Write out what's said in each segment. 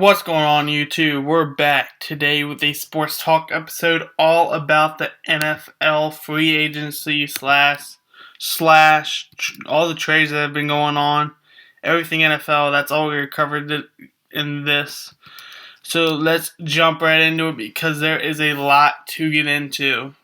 What's going on, YouTube? We're back today with a sports talk episode all about the NFL free agency slash all the trades that have been going on, everything NFL. That's all we covered in this. So let's jump right into it because there is a lot to get into.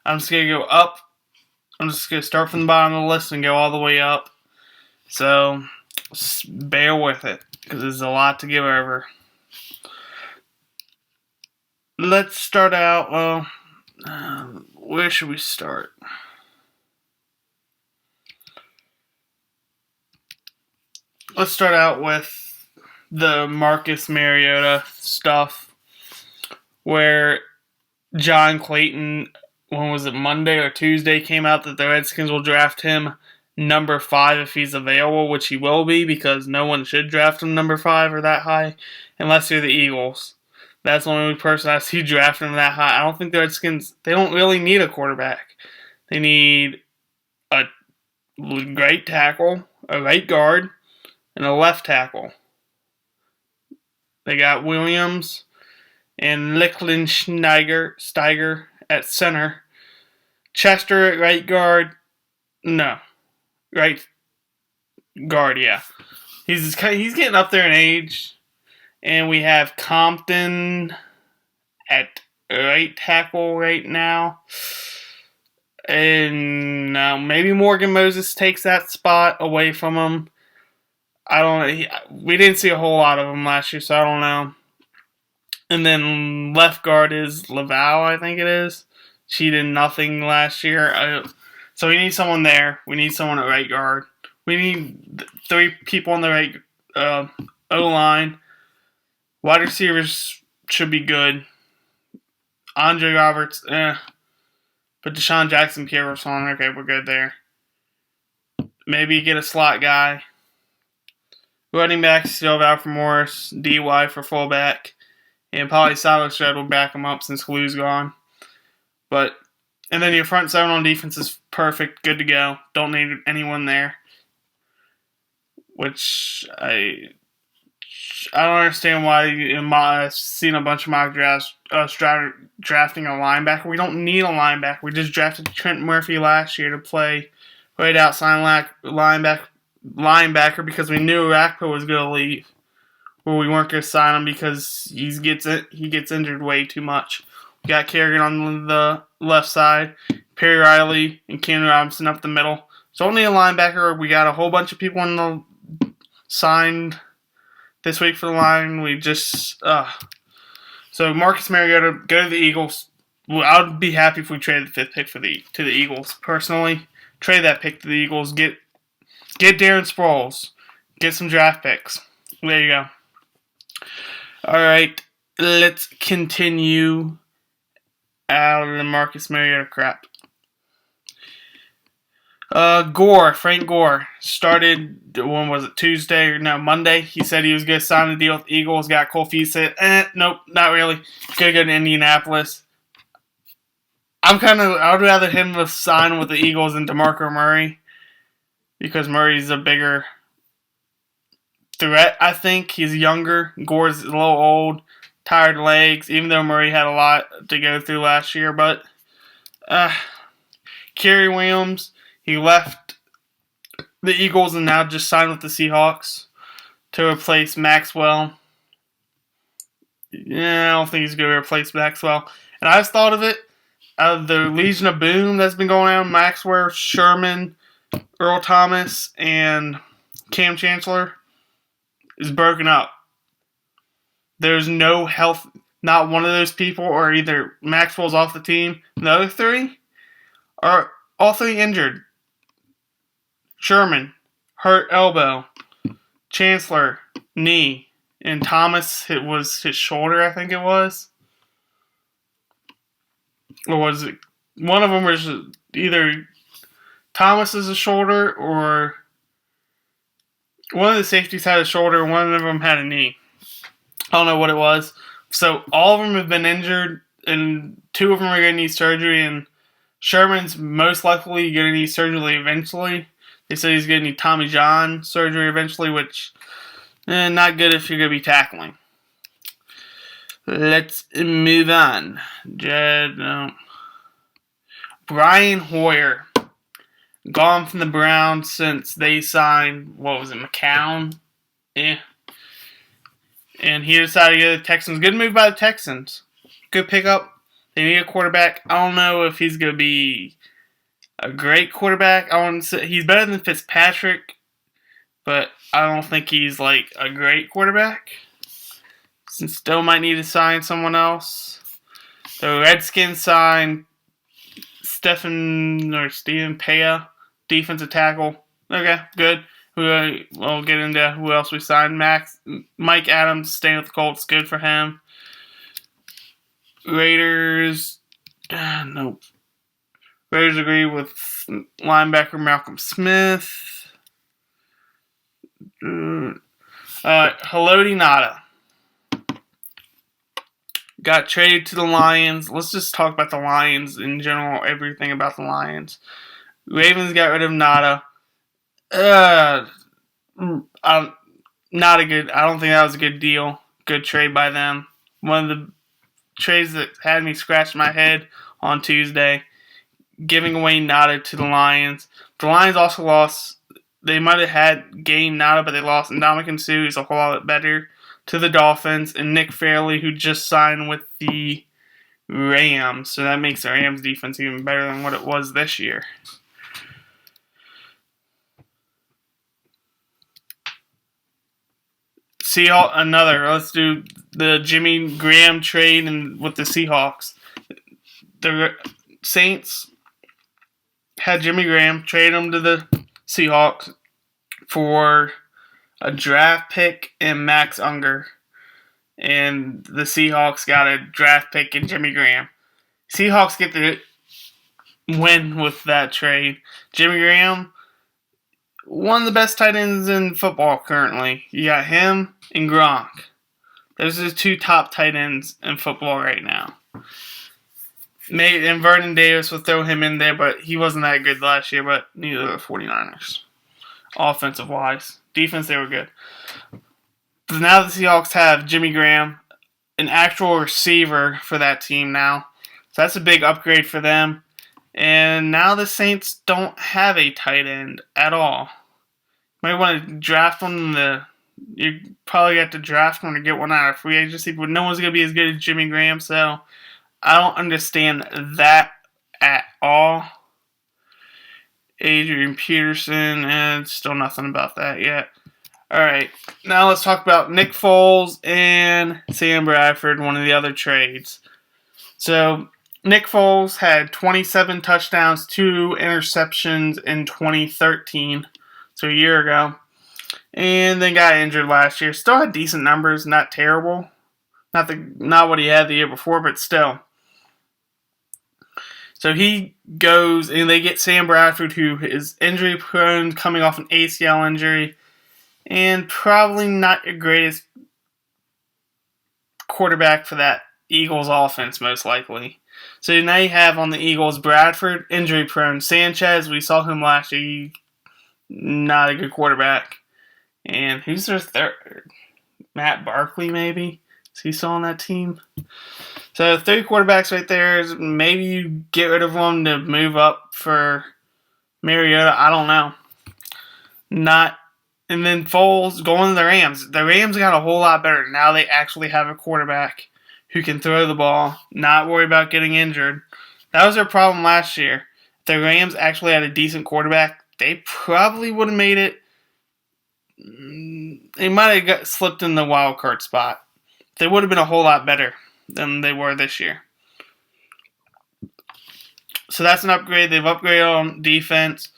I'm just gonna go up. I'm just gonna start from the bottom of the list and go all the way up. So bear with it because there's a lot to go over. Let's start out, where should we start? Let's start out with the Marcus Mariota stuff, where John Clayton, when was it, Monday or Tuesday, came out that the Redskins will draft him number 5 if he's available, which he will be because no one should draft him number 5 or that high unless you're the Eagles. That's the only person I see drafting him that high. I don't think the Redskins, they don't really need a quarterback. They need a great tackle, a right guard, and a left tackle. They got Williams and Steiger at center. Chester at right guard. No. Right guard, yeah. He's getting up there in age. And we have Compton at right tackle right now. And maybe Morgan Moses takes that spot away from him. I don't know. We didn't see a whole lot of him last year, so I don't know. And then left guard is Laval, I think it is. She did nothing last year. So we need someone there. We need someone at right guard. We need 3 people on the right O-line. Wide receivers should be good. Andre Roberts, But Deshaun Jackson, Pierre Rousseau, okay, we're good there. Maybe get a slot guy. Running back, still have Alfred Morris. DY for fullback. And probably Silas Shred will back him up since Kalu's gone. And then your front 7 on defense is perfect, good to go. Don't need anyone there. Which I don't understand why I've seen a bunch of mock drafts drafting a linebacker. We don't need a linebacker. We just drafted Trent Murphy last year to play right outside linebacker because we knew Rakpo was going to leave. Or we weren't going to sign him because he gets injured way too much. We got Kerrigan on the left side, Perry Riley and Ken Robinson up the middle. So only a linebacker. We got a whole bunch of people signed this week for the line. So Marcus Mariota, go to the Eagles. Well, I'd be happy if we traded the 5th pick to the Eagles. Personally, trade that pick to the Eagles. Get Darren Sproles. Get some draft picks. There you go. All right, let's continue out of the Marcus Mariota crap. Frank Gore, started, when was it, Monday. He said he was going to sign a deal with the Eagles, got cold feet, said, nope, not really. Going to go to Indianapolis. I'd rather him sign with the Eagles than DeMarco Murray, because Murray's a bigger threat, I think. He's younger. Gore's a little old, tired legs, even though Murray had a lot to go through last year, but, Kerry Williams, he left the Eagles and now just signed with the Seahawks to replace Maxwell. Yeah, I don't think he's going to replace Maxwell. And I just thought of it, out of the Legion of Boom that's been going on, Maxwell, Sherman, Earl Thomas, and Cam Chancellor is broken up. There's no health. Not one of those people, or either Maxwell's off the team. The other 3 are all 3 injured. Sherman, hurt elbow. Chancellor, knee. And Thomas, it was his shoulder, I think it was. Or was it? One of them was either Thomas's shoulder or one of the safeties had a shoulder, one of them had a knee. I don't know what it was. So all of them have been injured, and 2 of them are going to need surgery, and Sherman's most likely going to need surgery eventually. They said he's going to need Tommy John surgery eventually, which not good if you're going to be tackling. Let's move on. Brian Hoyer. Gone from the Browns since they signed, what was it, McCown? Yeah. And he decided to go to the Texans. Good move by the Texans. Good pickup. They need a quarterback. I don't know if he's going to be a great quarterback. I wouldn't say he's better than Fitzpatrick, but I don't think he's like a great quarterback. Still might need to sign someone else. The Redskins signed Stephen Paya, defensive tackle. Okay, good. We'll get into who else we signed. Mike Adams staying with the Colts. Good for him. Raiders. Nope. Raiders agree with linebacker Malcolm Smith. Haloti Ngata got traded to the Lions. Let's just talk about the Lions in general, everything about the Lions. Ravens got rid of Ngata. I don't think that was a good deal. Good trade by them. One of the trades that had me scratch my head on Tuesday. Giving away Ngata to the Lions. The Lions also lost. They might have had gained Ngata, but they lost Ndamukong Suh, who's a whole lot better, to the Dolphins, and Nick Fairley, who just signed with the Rams. So that makes the Rams defense even better than what it was this year. Let's do the Jimmy Graham trade with the Seahawks. The Saints had Jimmy Graham, trade him to the Seahawks for a draft pick and Max Unger. And the Seahawks got a draft pick and Jimmy Graham. Seahawks get the win with that trade. Jimmy Graham, one of the best tight ends in football currently. You got him and Gronk. Those are the two top tight ends in football right now. And Vernon Davis would throw him in there, but he wasn't that good last year, but neither were the 49ers. Offensive-wise. Defense, they were good. But now the Seahawks have Jimmy Graham, an actual receiver for that team now. So that's a big upgrade for them. And now the Saints don't have a tight end at all. You might want to draft one. You probably got to draft one to get one out of free agency, but no one's going to be as good as Jimmy Graham, so I don't understand that at all. Adrian Peterson, and still nothing about that yet. Alright, now let's talk about Nick Foles and Sam Bradford, one of the other trades. So, Nick Foles had 27 touchdowns, 2 interceptions in 2013, so a year ago. And then got injured last year. Still had decent numbers, not terrible. Not what he had the year before, but still. So he goes, and they get Sam Bradford, who is injury prone, coming off an ACL injury, and probably not your greatest quarterback for that Eagles offense, most likely. So now you have on the Eagles Bradford, injury prone. Sanchez, we saw him last year, not a good quarterback. And who's their third? Matt Barkley, maybe? Is he still on that team? So 3 quarterbacks right there. Maybe you get rid of one to move up for Mariota. I don't know. And then Foles going to the Rams. The Rams got a whole lot better. Now they actually have a quarterback who can throw the ball, not worry about getting injured. That was their problem last year. If the Rams actually had a decent quarterback, they probably would have made it. They might have slipped in the wild card spot. They would have been a whole lot better than they were this year. So that's an upgrade. They've upgraded on defense.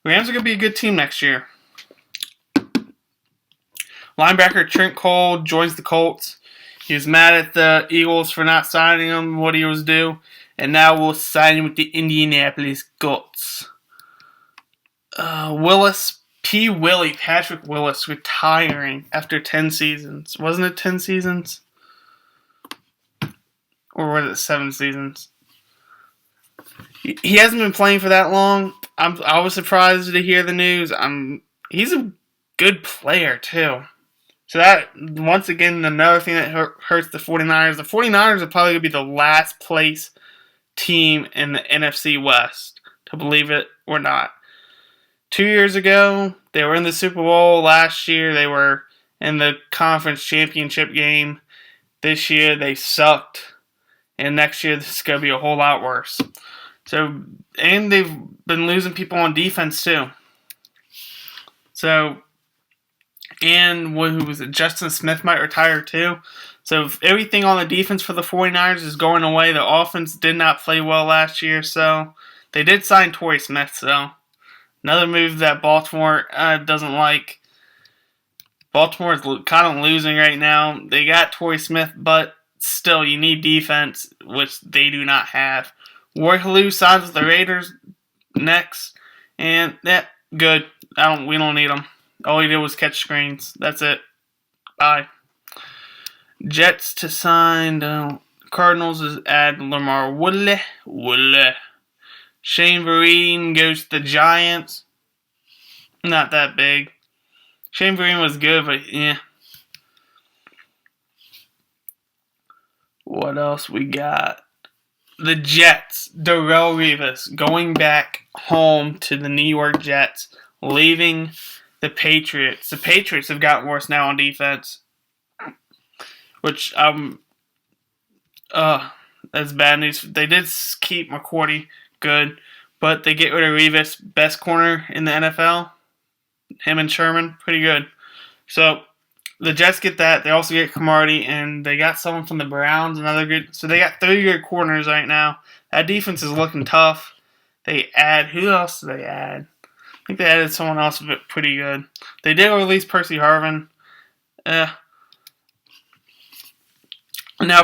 Rams are going to be a good team next year. Linebacker Trent Cole joins the Colts. He was mad at the Eagles for not signing him, what he was due, and now we'll sign him with the Indianapolis Colts. Patrick Willis retiring after 10 seasons. Wasn't it 10 seasons? Or was it 7 seasons? He hasn't been playing for that long. I was surprised to hear the news. He's a good player, too. So that, once again, another thing that hurts the 49ers. The 49ers are probably going to be the last place team in the NFC West, to believe it or not. 2 years ago, they were in the Super Bowl. Last year, they were in the conference championship game. This year, they sucked. And next year, this is going to be a whole lot worse. So, and they've been losing people on defense, too. So, and who was it? Justin Smith might retire, too. So, if everything on the defense for the 49ers is going away. The offense did not play well last year, so they did sign Torrey Smith, so another move that Baltimore doesn't like. Baltimore is kind of losing right now. They got Torrey Smith, but still, you need defense, which they do not have. Roy Halou signs with the Raiders next, and good. We don't need him. All he did was catch screens. That's it. Bye. Jets to sign. Cardinals is add Lamar Woodley. Shane Vereen goes to the Giants. Not that big. Shane Vereen was good, but yeah. What else we got? The Jets. Darrelle Revis going back home to the New York Jets, leaving the Patriots. The Patriots have gotten worse now on defense, which that's bad news. They did keep McCourty, good, but they get rid of Revis, best corner in the NFL. Him and Sherman, pretty good. So the Jets get that. They also get Cromartie, and they got someone from the Browns, another good. So they got 3 good corners right now. That defense is looking tough. They add, who else did they add? I think they added someone else pretty good. They did release Percy Harvin. Now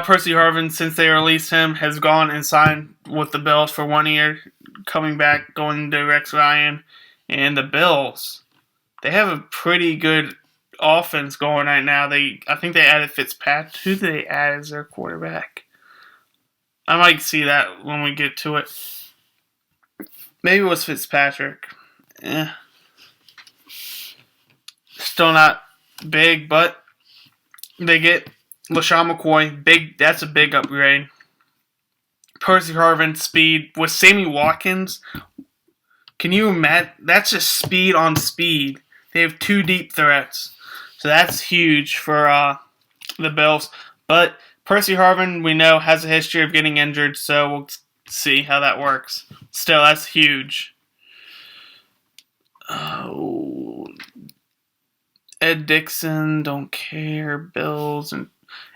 Percy Harvin, since they released him, has gone and signed with the Bills for 1 year, coming back, going to Rex Ryan. And the Bills, they have a pretty good offense going right now. I think they added Fitzpatrick. Who did they add as their quarterback? I might see that when we get to it. Maybe it was Fitzpatrick. Still not big, but they get LaShawn McCoy. That's a big upgrade. Percy Harvin, speed. With Sammy Watkins, can you imagine? That's just speed on speed. They have 2 deep threats. So that's huge for the Bills. But Percy Harvin, we know, has a history of getting injured, so we'll see how that works. Still, that's huge. Ed Dixon, don't care. Bills. And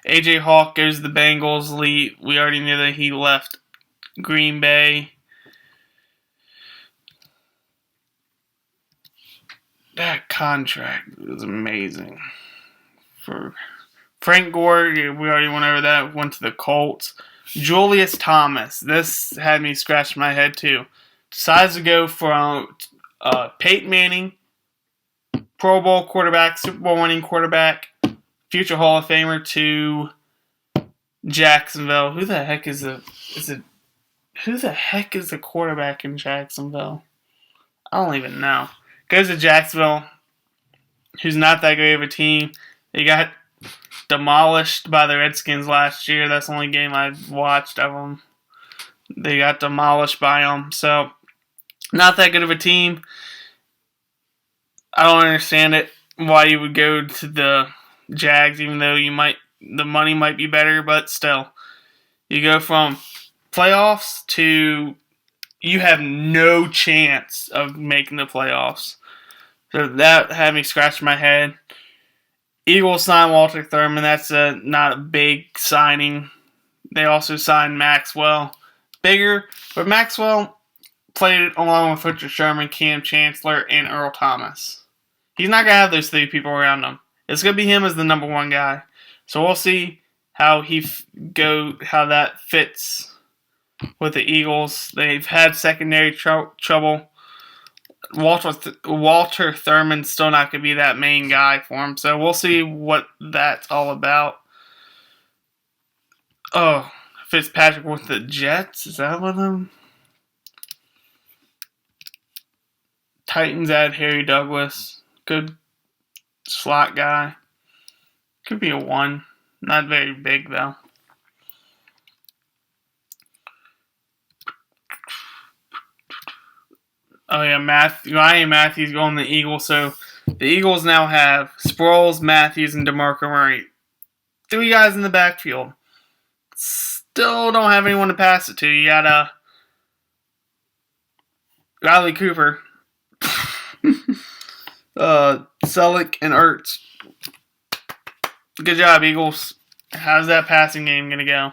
AJ Hawk goes to the Bengals. We already knew that he left Green Bay. That contract is amazing. For Frank Gore, we already went over that. Went to the Colts. Julius Thomas. This had me scratch my head too. Decides to go from Peyton Manning, Pro Bowl quarterback, Super Bowl winning quarterback, future Hall of Famer, to Jacksonville. Who the heck is the quarterback in Jacksonville? I don't even know. Goes to Jacksonville, who's not that great of a team. They got demolished by the Redskins last year. That's the only game I've watched of them. They got demolished by them. So, not that good of a team. I don't understand it, why you would go to the Jags, even though the money might be better, but still. You go from playoffs to you have no chance of making the playoffs. So that had me scratch my head. Eagles signed Walter Thurman. That's not a big signing. They also signed Maxwell. Bigger, but Maxwell played along with Richard Sherman, Cam Chancellor, and Earl Thomas. He's not going to have those 3 people around him. It's going to be him as the number 1 guy. So we'll see how how that fits with the Eagles. They've had secondary trouble. Walter Thurman's still not going to be that main guy for him. So we'll see what that's all about. Oh, Fitzpatrick with the Jets? Is that one of them? Titans add Harry Douglas. Good slot guy. Could be a 1. Not very big, though. Oh, yeah, Ryan Matthews going to the Eagles. So the Eagles now have Sproles, Matthews, and DeMarco Murray. 3 guys in the backfield. Still don't have anyone to pass it to. You got Riley Cooper, Selleck, and Ertz. Good job, Eagles. How's that passing game going to go?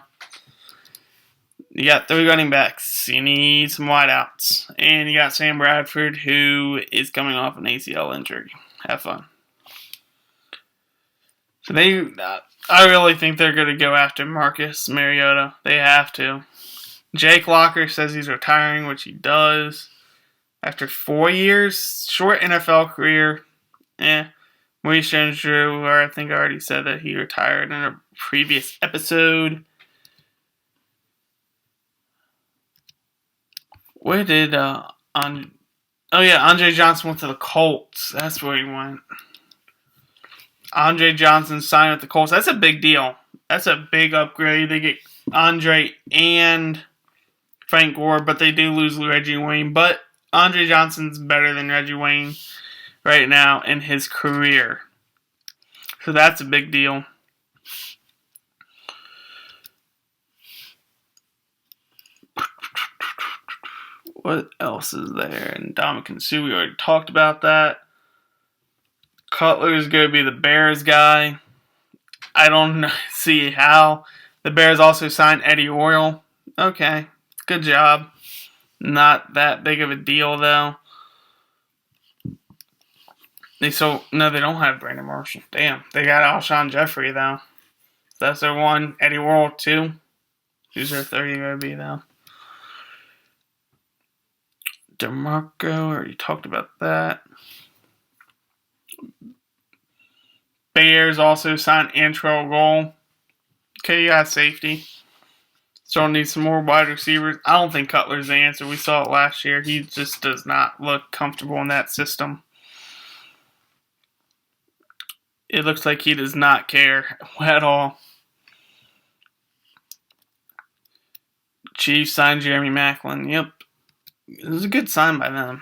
You got 3 running backs. You need some wideouts. And you got Sam Bradford, who is coming off an ACL injury. Have fun. So I really think they're going to go after Marcus Mariota. They have to. Jake Locker says he's retiring, which he does. After 4 years, short NFL career. Maurice Jones-Drew, I think I already said that he retired in a previous episode. Where did Andre Johnson went to the Colts. That's where he went. Andre Johnson signed with the Colts. That's a big deal. That's a big upgrade. They get Andre and Frank Gore, but they do lose Reggie Wayne. But Andre Johnson's better than Reggie Wayne right now in his career. So that's a big deal. What else is there? And Ndamukong Suh, we already talked about that. Cutler is going to be the Bears guy. I don't see how. The Bears also signed Eddie Oriole. Okay, good job. Not that big of a deal, though. They don't have Brandon Marshall. Damn, they got Alshon Jeffrey, though. That's their 1. Eddie Oriole, 2. Who's their 3 going to be, though? DeMarco, already talked about that. Bears also signed Antrell Roll. Okay, you got safety. Still need some more wide receivers. I don't think Cutler's the answer. We saw it last year. He just does not look comfortable in that system. It looks like he does not care at all. Chiefs signed Jeremy Maclin. Yep. It was a good sign by them.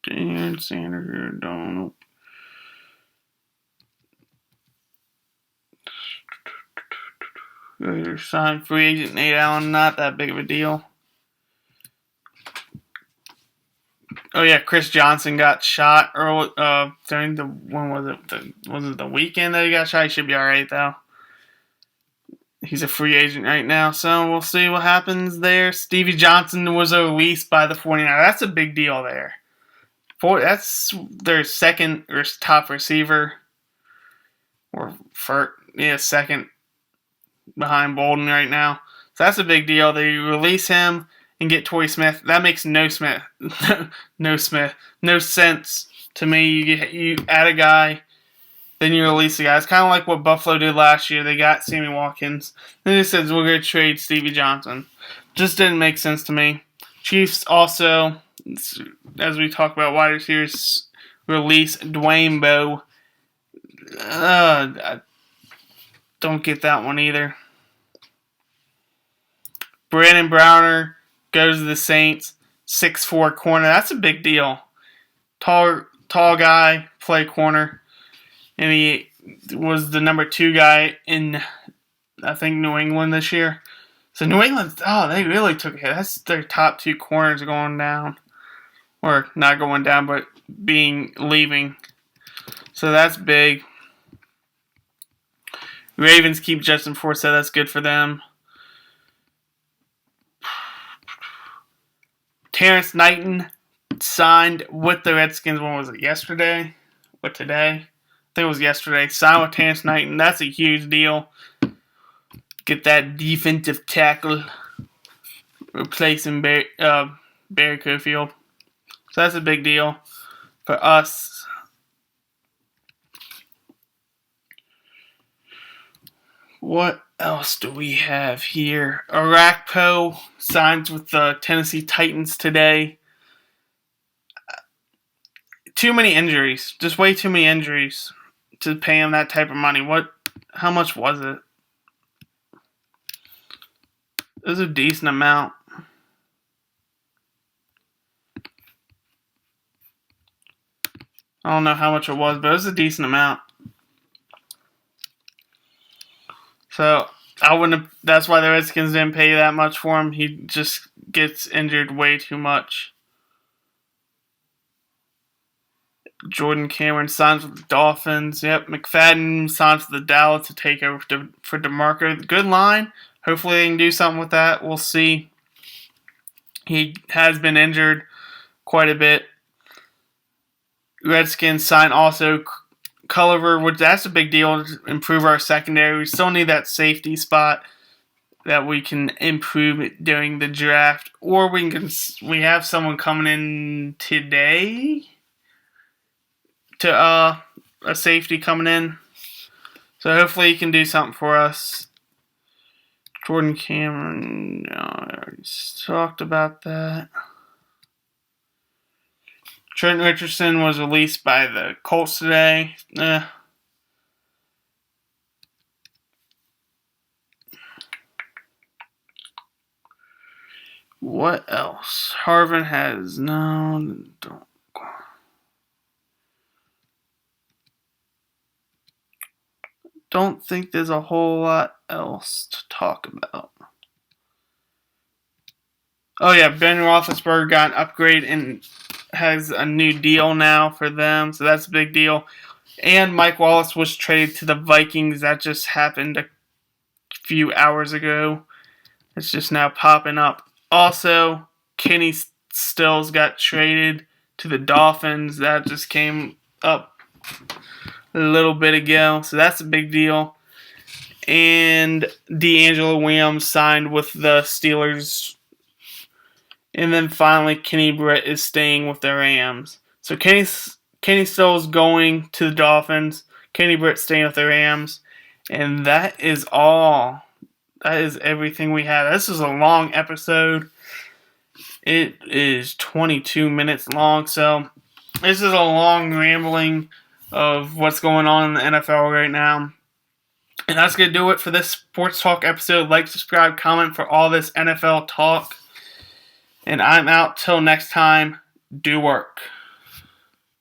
Dan Sanders, Donald. Signed free agent Nate Allen, not that big of a deal. Oh yeah, Chris Johnson got shot early during the was it the weekend that he got shot? He should be alright though. He's a free agent right now, so we'll see what happens there. Stevie Johnson was released by the 49ers. That's a big deal there. That's their second or top receiver. Second behind Bolden right now. So that's a big deal. They release him and get Torrey Smith. That makes no sense to me. You add a guy, then you release the guy. It's kind of like what Buffalo did last year. They got Sammy Watkins. Then it says we're going to trade Stevie Johnson. Just didn't make sense to me. Chiefs also, as we talk about wide receivers, release Dwayne Bowe. I don't get that one either. Brandon Browner goes to the Saints. 6'4" corner. That's a big deal. Tall guy, play corner. And he was the number 2 guy in, I think, New England this year. So New England, they really took a hit. That's their top 2 corners going down. Or not going down, but leaving. So that's big. Ravens keep Justin Forsett. That's good for them. Terrence Knighton signed with the Redskins. When was it? Yesterday? Or today? I think it was yesterday. Signed with Terrence Knighton. That's a huge deal. Get that defensive tackle replacing Barry Cofield. So that's a big deal for us. What else do we have here? Arakpo signs with the Tennessee Titans today. too many injuries. Just way too many injuries to pay him that type of money. How much was it? It was a decent amount. I don't know how much it was, but it was a decent amount. So I wouldn't have, that's why the Redskins didn't pay that much for him. He just gets injured way too much. Jordan Cameron signs with the Dolphins. Yep, McFadden signs with the Dallas to take over for DeMarco. Good line. Hopefully they can do something with that. We'll see. He has been injured quite a bit. Redskins sign also Culliver, which that's a big deal to improve our secondary. We still need that safety spot that we can improve during the draft, or we have someone coming in today to a safety coming in. So hopefully he can do something for us. Jordan Cameron, no, I already talked about that. Trent Richardson was released by the Colts today. What else? Harvin has don't think there's a whole lot else to talk about. Oh yeah, Ben Roethlisberger got an upgrade and has a new deal now for them, so that's a big deal. And Mike Wallace was traded to the Vikings. That just happened a few hours ago. It's just now popping up. Also, Kenny Stills got traded to the Dolphins. That just came up a little bit ago, so that's a big deal. And DeAngelo Williams signed with the Steelers. And then finally, Kenny Britt is staying with the Rams. So Kenny Stills going to the Dolphins. Kenny Britt staying with the Rams. And that is all. That is everything we have. This is a long episode. It is 22 minutes long. So this is a long rambling of what's going on in the NFL right now. And that's going to do it for this Sports Talk episode. Like, subscribe, comment for all this NFL talk. And I'm out till next time. Do work.